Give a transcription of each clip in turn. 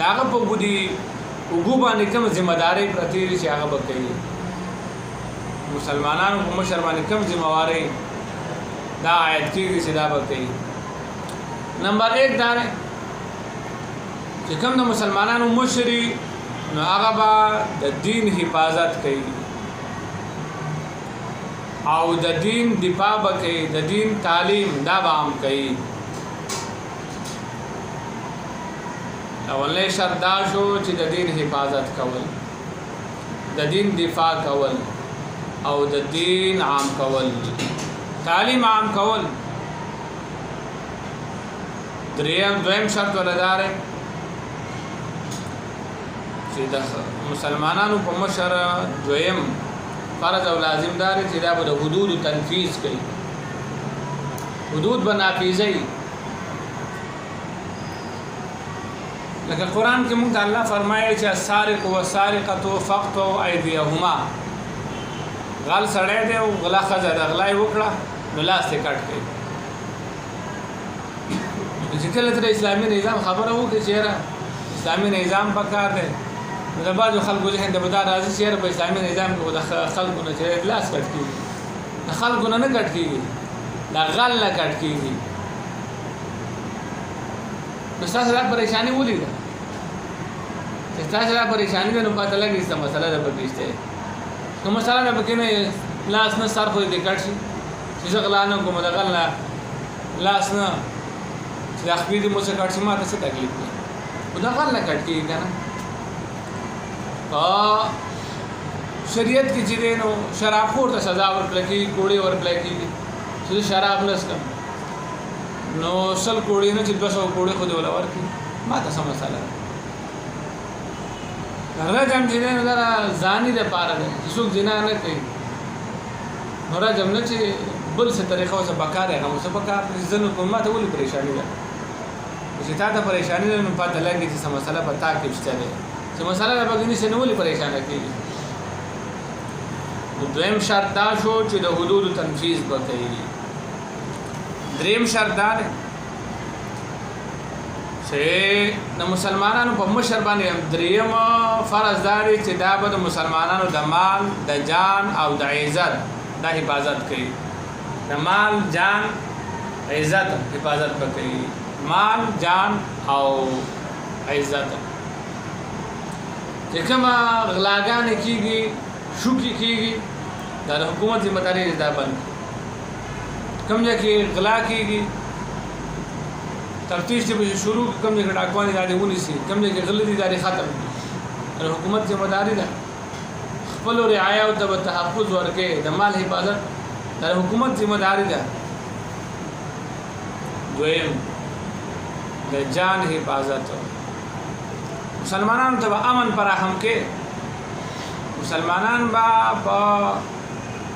دا هغه په ګودي وګو باندې کوم ذمہ داری پرتی چې هغه به کوي مسلمانانو په مشر باندې کوم ذمہ واری دا آیت کې چې دا به کوي نمبر 1 دا چې کوم د مسلمانانو مشري نو هغه به د دین حفاظت کوي او د دین دفاع به کوي د دین تعلیم دا به هم کوي اولنی شرط دا شو چې د دین حفاظت کول د دین دفاع کول او د دین عام کول تعلیم عام کول دویم شرط ولدار چې د مسلمانانو په مشر دویم فرض او لازم دار چې دا به د حدود تنفیذ کوي حدود به نافذوي لکه قرآن کې موږ الله فرمایي چې السارق والسارقة فاقطعوا أيديهما غل سړی دی او غلا ښځه ده غلا یې وکړه نو لاس یې کټ کړي چې کله تر اسلامي نظام خبره وکړي چې یاره اسلامي نظام پکار دی نو د بعضو خلکو ذهن ته به دا راځي چې یاره په اسلامي نظام کې خو د خلکو نه چې لاس کټ کېږي د خلکو نه کټ کېږي د غل نه کټ کېږي نو ستاسو دا پریشاني ولیده چې ستاسو دا پریشاني ده نو پته لګي چې مسله ده پکې شته نو مسله ده پکې نه لاس نه سر خو دې کټ شي چې زه غلا نه کوم د غل نه لاس نه چې د خپې دې مو څه کټ شي ما ته څه تکلیف دی خو د غل نه کټ کېږي که نه شریعت کې چې دی نو شرابخور ته سزا ورکړل کېږي کوړې ورکړل کېږي چې زه شراب نه څښم نو 100 کوړې نه چې 200 کوړې خو دې ولا ورکړي ما ته څه مسله ده رجم چې دی نو دا ځاني دپاره دی چې څوک زنا نه کوي نو رجم نه چې بل څه طریقه اوسه پکار دی هغه اوسه پکار دی زه نه کوم ما ته ولې پریشاني ده چې تا ته پریشاني ده نو پته لګي چې څه مسله په تا کې شته دی چې مسله ده پکې نشي نو ولې پریشانه کېږي نو دویم شرط دا شو چې د حدودو تنفیذ به کوي دریم شرط دا دی چې د مسلمانانو په مشر باندې دریم فرض دا دی چې دا به د مسلمانانو د مال د جان او د عزت دا حفاظت کوي د مال جان عزت حفاظت به کوي مال جان او عزت چې کومه غلاګانې کېږي شوکې کېږي دا د حکومت ذمہ داري دا بند کوم ځای کې غلا کېږي تفتیش چې به شروع کوم ځای کې ډاکوانې دا دې ونیسي کوم ځای کې غلې دي دا دې ختم د حکومت ذمہ داري ده خپلو رعایاو ته به تحفظ ورکړي د مال حفاظت د حکومت ذمہ داري ده دویم د جان حفاظت مسلمانانو ته به امن فراهم کې مسلمانان به په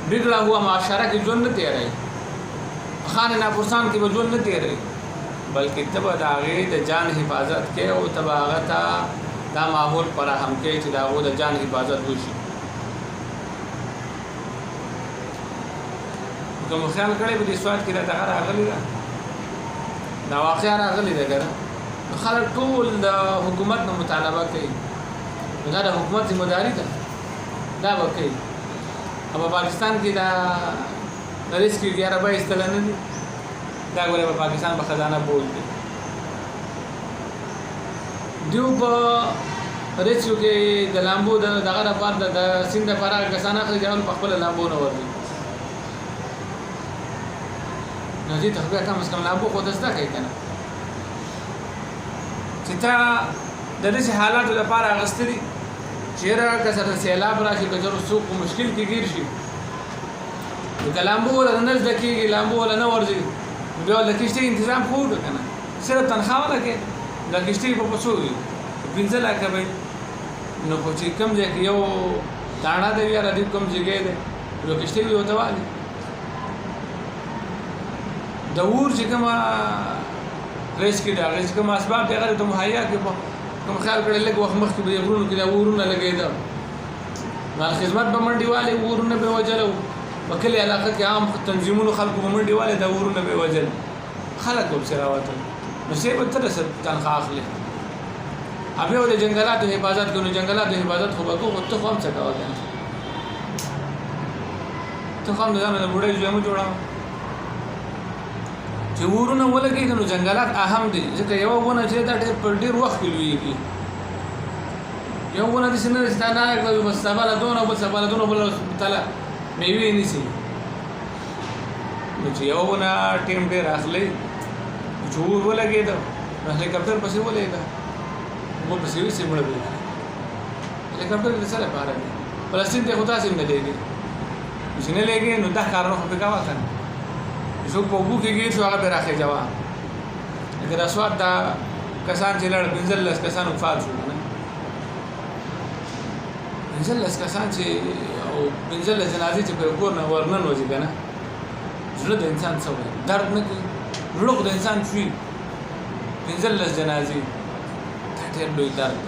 بگڑا ہوا معاشره کې ژوند نه تیروي خان ناپرسان کې به ژوند نه تیروي بلکې ته به د هغې د جان حفاظت کې او ته به هغه ته دا ماحول فراهم کې چې د هغو د جان حفاظت وشي که مو خیال کړی په دې سوال کې دا دغه راغلې ده دا واقعه راغلې ده که نه خلک ټول د حکومت نه مطالبه کوي نو دا د حکومت ذمہ داري ده دا به کوي او په پاکستان کې دا ریسکیو 11-22 تله نه دي دا ګوره په پاکستان په خزانه بول دي دیو په ریسکیو کې د لامبو دغه لپاره د سیند لپاره کسان اخلي ځان په خپل لامبو نه ورځي نو دې ته بیا کم از کم لامبو خو دسته کوي که نه چې تا د داسې حالاتو لپاره اخیستې دي چې یاره که سره سیلاب راشي که چېرې څوک په مشکل کې ګیر شي نو که لامبو وله نه زده کېږي لامبو وله نه ورځي نو بیا د کښتۍ انتظام خو وکړه که نه صرف تنخوا ولګې د کښتۍ په څو وي 15 لکه به نو خو چې کوم ځای کې یو داڼه دی یا ردیب کوم ځای دی نو کښتۍ وي ورته والي د اور چې کومه ریسکي دی هغې چې کوم اسباب دی هغه ته مهیا کړي کوم خیال کړی لږ وخت مخکې به د غرونو کې دا اورونه لګېده نو خدمت به منډې والې اورونه به وجل په کلي علاقه کې عام تنظیمونو خلکو به منډې والې دا اورونه به وجل خلک ورپسې راوتل نو څه به ته تنخوا اخلي ابه د جنگلاتو حفاظت کوي. جنگلاتو حفاظت خو به کوو ته هم څه کوه کنه ته هم د ځان د بوډۍ ژوند مو جوړاو چې ورونه ولګي نو جنگلات اهم دي ځکه یو ونه چې دا ډېر وخت لویږي یو ونه د سینې ستانه کړو بس سبا دونه بل تعالی میوه نیسی نو چې یو ونه ټیم ډېر اخلي جوړ ولګي دا هلیکاپټر پسې ولګي वो बस यही सिमड़ भी हेलीकॉप्टर के सर बाहर है फलस्तीन ते खुदा से मिलेगी जिन्हें लेके नुदा कारणों को बिकावा था जो पोबू के गिर जो आगे पे रखे जवा लेकिन अस्वाद दा कसान चिलड़ बिंजल लस कसान उफाद जो ना बिंजल लस कसान चे और बिंजल लस जनाजी चे पे ऊपर ना वर्णन हो जाएगा ना जुल्द इंसान सब है दर्द में लोग द इंसान चुई बिंजल लस जनाजी ډېر لوی درد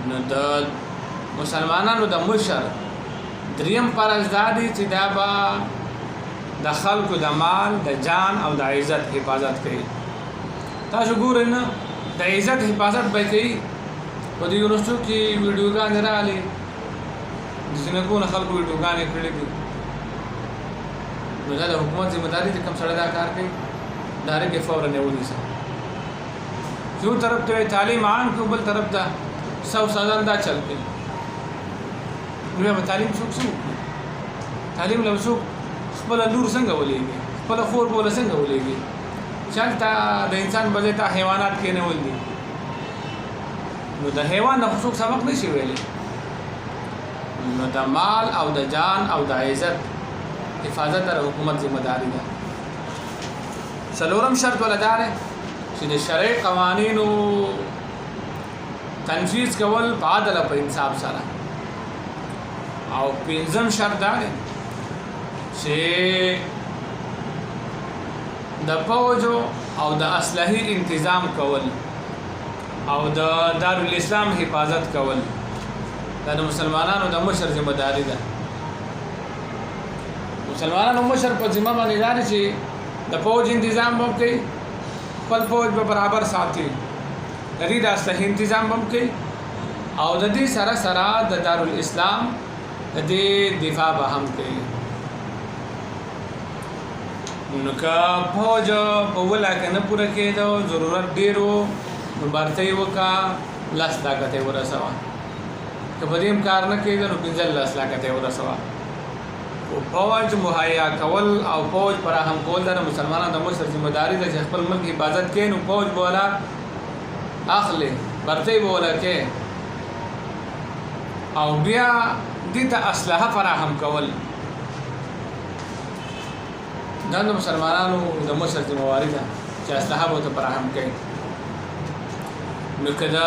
نو د مسلمانانو د مشر دریم فرض دا دی چې دا به د خلکو د مال د جان او د عزت حفاظت کوي. تاسو ګورئ نه د عزت حفاظت به کوي په دې وروستو کې ویډیوګانې راغلي د ځینکونه خلکو ویډیوګانې کړي دي نو دا د حکومت ذمہ داري چې کوم سړی دا کار کوي دا هغې فوراً یې ونیسه. یو طرف ته تعلیم عام کو بل طرف ته سو سازان دا چل کوي نو به تعلیم څوک تعلیم له څوک خپل لور څنګه ولېږي خپل خور بوله څنګه ولېږي چلته د انسان بځای ته حیوانات کې نه ولدي نو د حیوان نه څوک سبق نشي ویلی نو د مال او د جان او د عزت حفاظت د حکومت ذمہ داری ده. څلورم شرط ولدار چې د شرعي قوانینو تنفیذ کول په عدل او په انصاف سره او پنځم شرط دا دی چې د فوج او د اسلحې تنظیم کول او د دارالاسلام حفاظت کول دا د مسلمانانو د مشر ذمہ داری ده. مسلمانانو مشر په ذمہ باندې دا چې د فوج تنظیم هم کوي خپل فوج به برابر ساتي د دې د اسلحې تنظیم هم کوي او د دې سره سره د دارالاسلام د دې دفاع به هم کوي. نو که فوج په ولاکه نه پوره کېدو ضرورت ډېر و نو برته یې وکړه 10 لاکه ته یې ورسوه که په دې هم کار نه کېده نو 15 لاکه ته یې ورسوه. فوج مهیا کول او فوج فراهم کول د مسلمانانو د مشر ذمہ داری ده چې خپل ملک حفاظت کوي نو فوج بولا اخلي برته بولا کې او بیا دې ته اسلحه فراهم کول دا د مسلمانانو د مشر ذمہ واری ده چې اسلحه به فراهم کوي. نو کله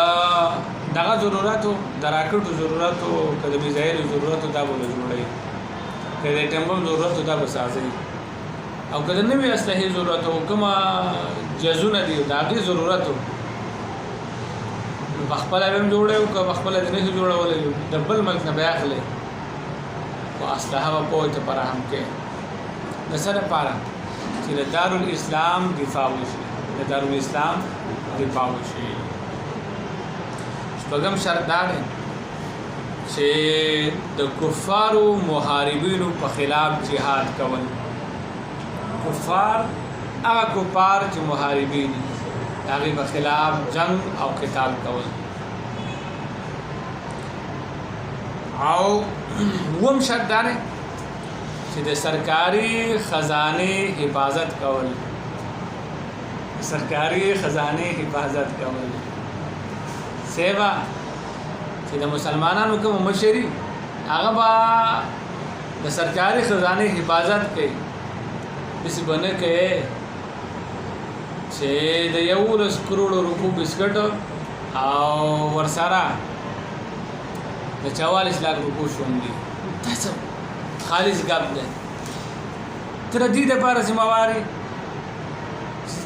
دغه ضرورتو د راکټو ضرورتو کله میزایل ضرورتو دا به جوړوي کله ټیمبم ضرورت دا به سازي او کله نوې اسلحې ضرورت او کومه جزونه دي دا غي ضرورت نو خپل هم جوړه او خپل د نه جوړولې د بل ملک نه بیا اخلي او اسلحه په پوهه فراهم کې د سره پاره چې د دارالاسلام دفاع وشي د دارالاسلام دفاع وشي. شپږم شرط دا دی چې د کفارو محاربینو په خلاف جهاد کول. کفار هغه کفار چې محاربین هغه په خلاف جنگ او قتال کول. او وم شرط دا دی چې د سرکاري خزانه حفاظت کول. سرکاري خزانه حفاظت کول سیوا چې د مسلمانانو کوم مشري هغه با د سرکاري خزانه حفاظت کوي داسې بنه کوي چې د 1 کروڑ روپو بسکټ او ورسره د 44 लाख روپو شوندي تاسو خالص ګاب ده تر دې د لپاره ذمہواری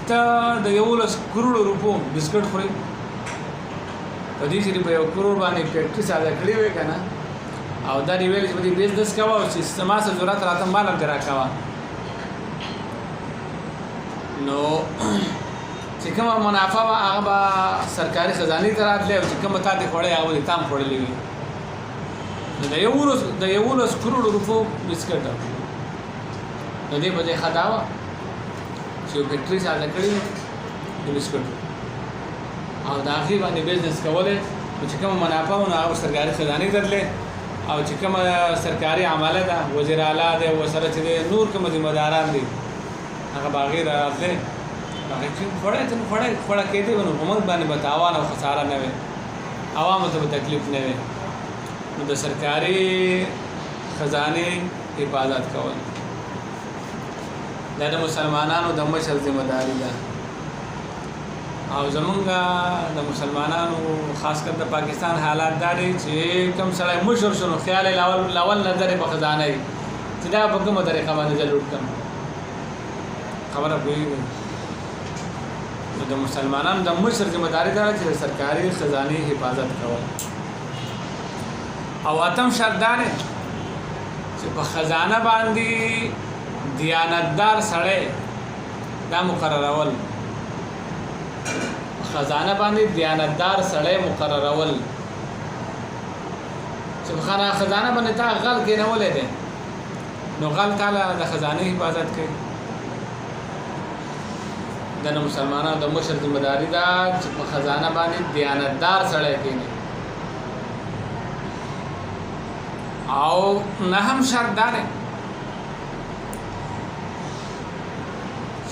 ته د 1 کروڑ روپو بسکټ خوري په دې چې په 1 کروڑ باندې فیکټری ساده کړی وای کنه او دا دی ویل چې په دې بزنس کاوه چې سماسه ضرورت راته مال هم درا کاوه نو چې کومه منافع به هغه به سرکاري خزانې ته راتلی او چې کومه تا دې خوړی هغه به دې تام خوړلی وي. نو د 11 کروڑو روپو بسکټ نو دې په دې ښه دا وه چې یو فیکټري ساده کړې وه د بسکټو او د هغې باندې بزنس کولی نو چې کومه منافع وه نو هغه سرکاري خزانې ته تللی او چې کومه سرکاري عمله ده وزیر اعلی دی ورسره چې دی نور کومه ذمه داران دي هغه به هغې را راتلی هغې چې خوړی ته نو خوړه کېدی به نو په موږ باندې به تاوان او خساره نه وي عوامو ته به تکلیف نه وي. نو د سرکاري خزانې حفاظت کول دا د مسلمانانو د مشر ذمه داري ده او زمونږ د مسلمانانو خاص کر د پاکستان حالات دا دی چې کوم سړی مشر شو نو خیال یې لاول نظر یې په خزانه وي چې دا په کومه طریقه باندې زه لوټ کړم خبره پوهېږئ. نو د مسلمانانو د مشر ذمه داري ده چې د سرکاري خزانې حفاظت کول. او اتم شرط دا دی چې په خزانه باندې دیانتدار سړی دا مقررول خزانه باندې دیانتدار سړی مقررول چې په خزانه باندې تا غل کېنولی دی نو غل تعالی د خزانې حفاظت کوي. د مسلمانانو د مشر ذمه داري ده چې په خزانه باندې دیانتدار سړی کېني. او نهم شرط دا دی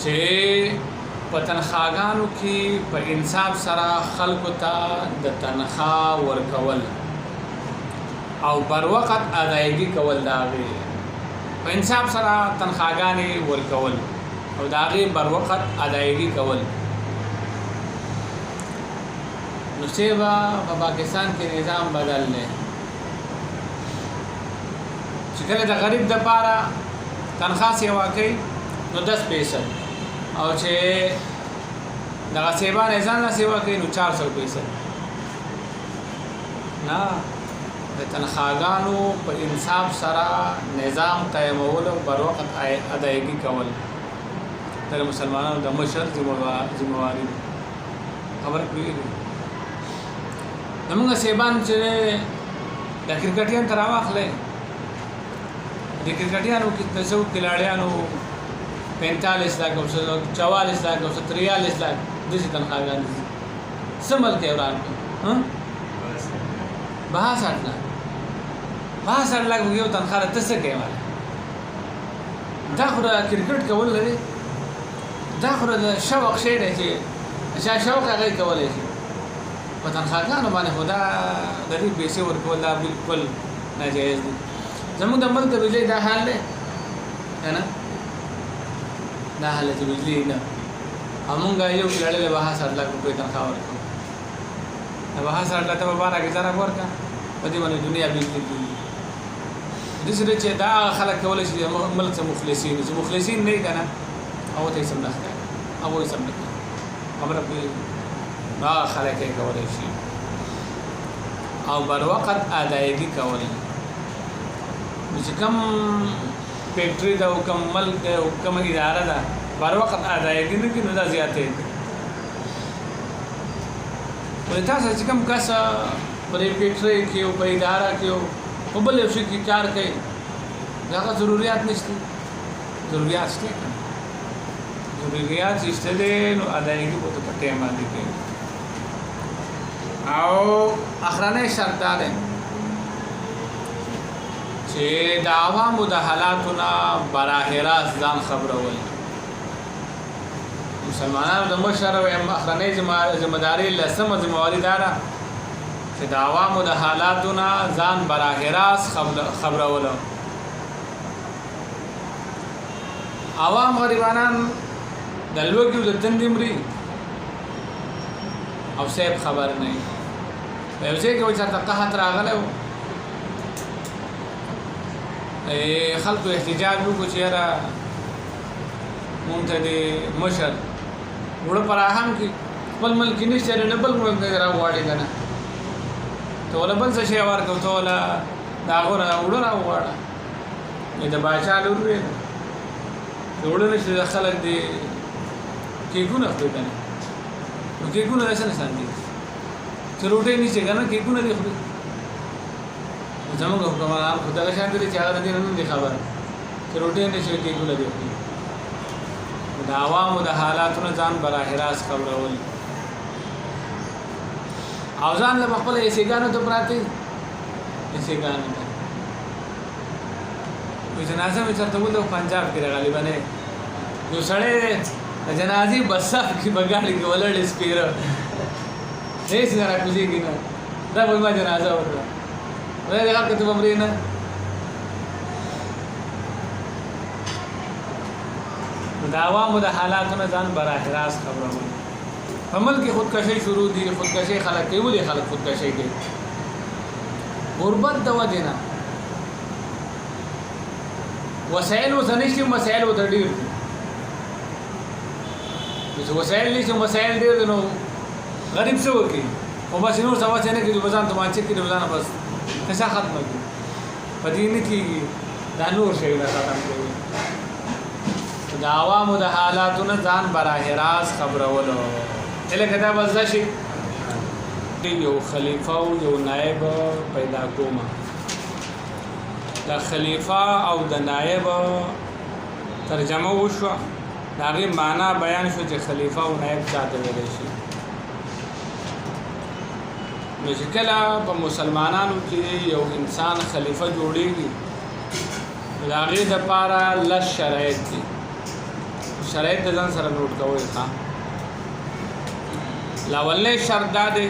چې په تنخواګانو کې په انصاف سره خلکو ته د تنخوا ورکول او بر وخت ادایګي کول د هغې په انصاف سره تنخواګانې ورکول او د هغې بر وخت ادایګي کول. نو سیبا په پاکستان کې نظام بدل دی چې کله د غریب دپاره تنخوا سیوا کوي نو 10% او چې دغه سیبان یې ځان له سیوا کوي نو 400%. نه د تنخواګانو په انصاف سره نظام قایمول او بر وخت ادایګي کول د مسلمانانو د مشر ذمهواري ده. خبره پوهېږئ زمونږ سیبان چې د کرکټیان ته راواخلی د کرکټیانو کې د څو کلاړیانو 45 लाख او 44 लाख او 43 लाख داسې تنخواګانې دي څه ملک یې وران کړي 62 लाख 62 लाख یو تنخوا ته څه کوي والا دا خو د کرکټ کول لري دا خو د شوق شی دی چې شوق هغه کولی شي په تنخواګانو باندې خو دا د دې پیسې ورکول دا بالکل ناجایز دي. زمونږ د ملک د بجلی دا حال دی که نه دا حال چې بجلی نه او مونږ یو کلاړی له 62 लाख روپۍ تنخوا ورکوو 62 लाख ته به 12 ګزاره ورکړه په دې باندې دنیا بجلی کېږي. داسې دی چې دا خلک کولی شي ملک څه مخلصین چې مخلصین نه وي که نه هغو ته یې سم نه ښکاري هغو یې سم نه کوي خبره پوهېږي نو هغه خلک یې کولی شي او بر وخت ادایګي کول چې کوم فیکټري ده او کوم ملک ده او کوم اداره ده بر وخت ادایګي نه کوي نو دا زیاتې دي. نو تاسو چې کوم کس په دې فیکټري کې او په اداره کې او په بل یو شي کې کار کوي دغه ضرورت نشته ضرورت شته ضرورت شته دی نو ادایګي به په ټیم باندې کوي. او اخرنۍ شرط دا دی چې د عوامو د حالاتو نه براه راست ځان خبرول مسلمانانو د مشر او اخرنۍ ذمهداري لسمه ذمهواري دا ده چې د عوامو د حالاتو نه ځان براه راست خبرول. عوام غریبانان د لوږې او د تندې مري او صاحب خبر نه وي په یو ځای کې و چېرته قحط راغلی و خلکو احتجاج وکړو چې یاره مونږ ته د مشر وړه فراهم کړي خپل ملک کې نشته نه بل ملک نه راوغواړي که نه ته وله بل څه شی ورکړو ته وله د هغو نه وړه راوغواړه د باچا لور وې د وړه نشته د خلک د کیکونه خوري که نه نو کیکونه داسې نه سان دي چې روټۍ نشي که نه کیکونه دي خوري زموږ حکمران خو دغه شان دي چې هغه د دې نه دي خبره چې روټۍ نشي کیکونه دي خوري د عوامو د حالاتونو ځان براه راست خبرول او ځان له خپل ایسېګانو ته پراته ایسېګانو ته وي جنازه مې چېرته ولده پنجاب کې غالبا نه یو سړی د جنازې بسه کې په ګاډي کې ولاړ سپېره هېڅ نه راکوزېږي نه دا به ما جنازه وکړه خدای دې هر که ته به مرې نه د عوامو د حالاتونو ځان براه راست خبرول په ملک خودکشي شروع دي خودکشي خلک کوي ولې خلک خودکشي کوي غربت د وجې نه وسایل ورته نشته مسایل ورته ډېر دي چې وسایل نشته مسایل ډېر دي نو غریب څه وکړي خو بس نور څه واسې نه کړي بزان تومانچې کړي بزانه بس کسا ختمه کړي په دې نه کېږي دا نور شیونه ختم کوي د عوامو د حالاتونو ځان براه راست خبرولو لکه دا به زده شي یو خلیفه او یو نایب پیدا کومه د خلیفه او د نایب ترجمه وشوه د هغې معنا بیان شو چې خلیفه او نایب چا ته ویلی شي نو چې کله په مسلمانانو کې یو انسان خلیفه جوړېږي نو د هغې دپاره لس شرایط دي شرایط د ځان سره نوټ کوئ ښه لاولنی شرط دا دی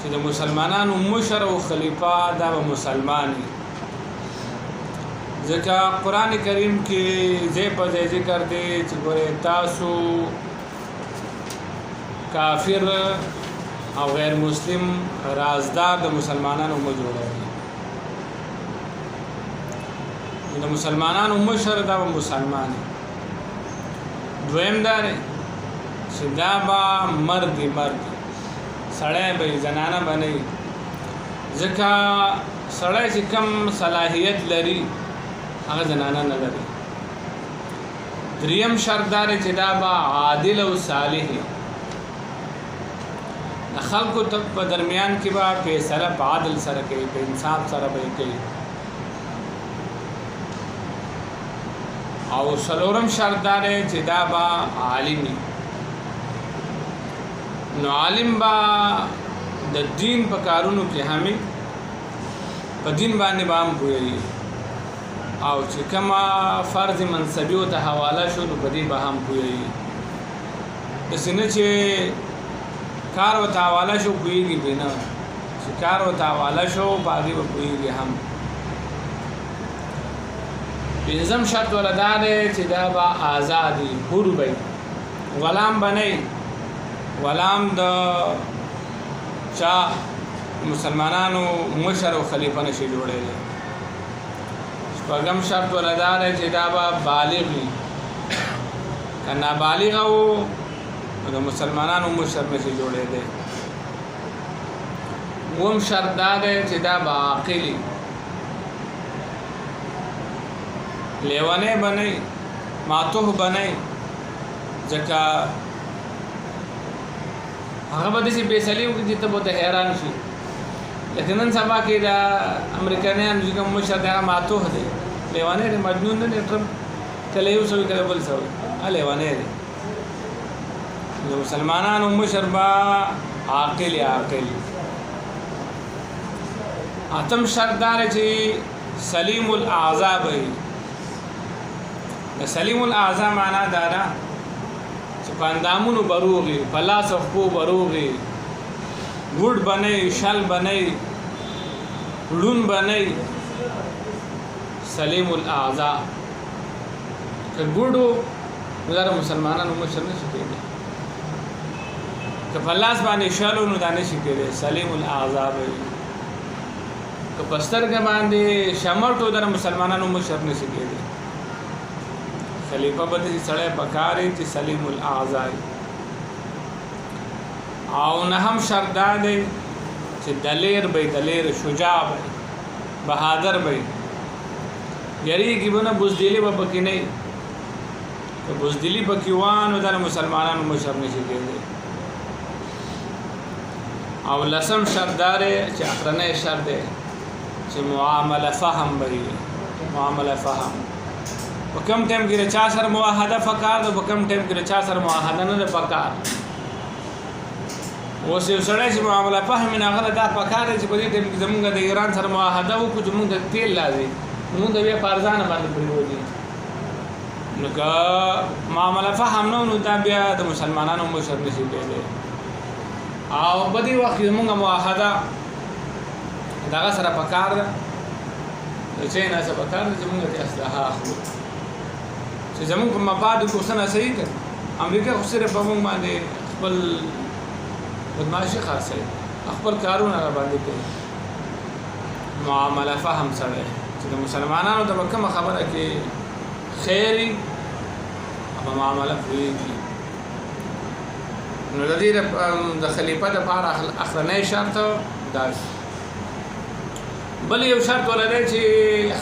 چې د مسلمانانو مشر او خلیفه دا به مسلمان وي ځکه قرآن کریم کې ځای په ځای ذکر دی چې ګورې تاسو کافر او غیر مسلم رازدار د مسلمانانو مه جوړوئ د مسلمانانو مشر دا به مسلمان وي دویم دا دی چې دا به مردي سړی به زنانه به نه وي ځکه سړی چې کم صلاحیت لري هغه زنانه نه لري دریم شرط دا دی چې دا به عادل او صالح وي د خلکو په درمیان کې به فیصله په عدل سره کوي په انصاف سره به یې کوي او څلورم شرط دا دی چې دا به عالم وي نو عالم با د دین په کارونو کې همي په دین باندې به هم پوهېږي او چې کومه فرض منصبي ته حواله شو نو په دې به هم پوهېږي داسې نه چې کار ورته حواله شو پوهېږي پرې نه چې کار ورته حواله شو په هغې به پوهېږي هم پنځم شرط والا دا دی چې دا به آزاد وي حور به غلام به نه غلام د چا مسلمانانو مشر او خلیفه نشي جوړېدی شپږم شرط والا دا دی چې دا به بالغ وي که نابالغه و نو د مسلمانانو مشر نشي جوړېدی اووم شرط دا دی چې دا به عاقل وي لیونی به نه وي ماتوه به نه وي ځکه هغه به داسې فیصلې وکړي چې ته به ورته حیران شي لکه نن سبا کې د امریکایانو چې کوم مشر دی هغه ماتوه دی لیونی دی مجنون نه دی ټرمپ کله یو څه وي کله بل څه وي هغه لیونی دی د مسلمانانو مشر به عاقل اتم شرط دا دی چې سلیم الاعضاء به وي د سلیم الاعضاء معنا دا ده چې په اندامونو به روغ وي په لاس او پښو به روغ وي ګوډ به نه وي شل به نه وي ړوند به نه وي سلیم الاعضاء که ګوډ و نو دا د مسلمانانو مشر نه شي کېدی که په لاس باندې شل و نو دا نه شي کېدی سلیم الاعضاء به وي که په سترګه باندې شمټ و دا د مسلمانانو مشر نه شي کېدی خلیفه به داسې سړی پکار وي چې سلیم الاعضاء او نهم شرط دا دی چې دلیر به دلیر شجاع به بهادر به یریږي به نه بزدلي به پکې نه وي که بزدلي پکې وه نو دا د مسلمانانو مشر نه شي کېدی او لسم شرط دا دی چې اخرنی شرط دی چې معامله فهم به وي معامله فهم په کوم ټایم کې د چا سره معاهده پکار ده په کوم ټایم کې د چا سره معاهده نه ده پکار اوس یو سړی چې معامله فهم نه هغه دا پکار دی چې په دې ټایم کې زمونږ د ایران سره معاهده وکړو چې مونږ ته تیل لازم مونږ ته بیا په ارزانه باندې پرېوځي نو که معامله فهم نه نو دا بیا د مسلمانانو مشر نشي کېدی او په دې وخت کې مونږ معاهده دغه سره پکار ده چې نه سره پکار ده چې مونږ ته اصلاح اخلو چې زمونږ په مبادئ کو څه نه صحیح ده امریکا خو صرف په مونږ باندې خپل بدمعشي خاصه خپل کارونه را باندې کوي معامله فهم سره چې د مسلمانانو د کومه خبره کې خیری په معامله کوي نو د دې د خلیفہ د لپاره اخرنی شرط دا بل یو شرط ولري چې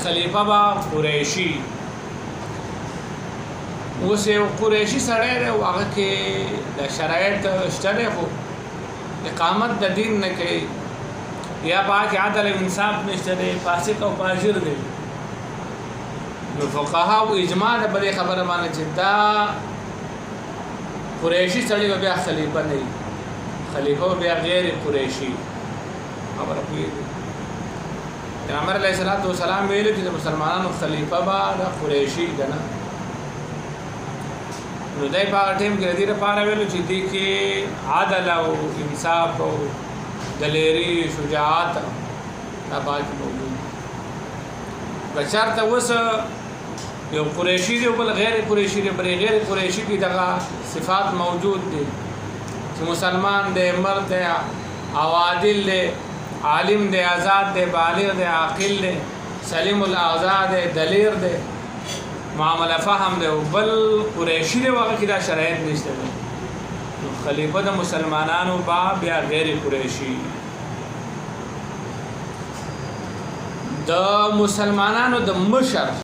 خلیفہ با قریشي اوس یو قریشي سړی دی او هغه کې د شرایط شته دی خو اقامت د دین نه کوي یا پاک عدل او انصاف نشته دی فاسق او فاجر دی نو فقها او اجماع د بلې خبره باندې چې دا قریشي سړی به بیا خلیفہ نه وي خلیفہ بیا غیر قریشي خبره کوي پیغمبر علیه الصلاۃ والسلام ویل چې د مسلمانانو خلیفہ به د قریشي کنه نو دای په ټیم کې د دې لپاره ویلو چې دې کې عدل او انصاف او دلیری شجاعت دا پاک موجود بشرط اوس یو قریشي دی او بل غیر قریشي دی بل غیر قریشي کې دغه صفات موجود دي چې مسلمان دی مرد دی عوادل دی عالم دی آزاد دی بالغ دی عاقل دی سلیم الاعضاء دی دلیر دی معامله فهم دی بل قریشي دی واقع کې دا شرایط نشته دی خلیفہ د مسلمانانو با بیا غیر قریشي د مسلمانانو د مشر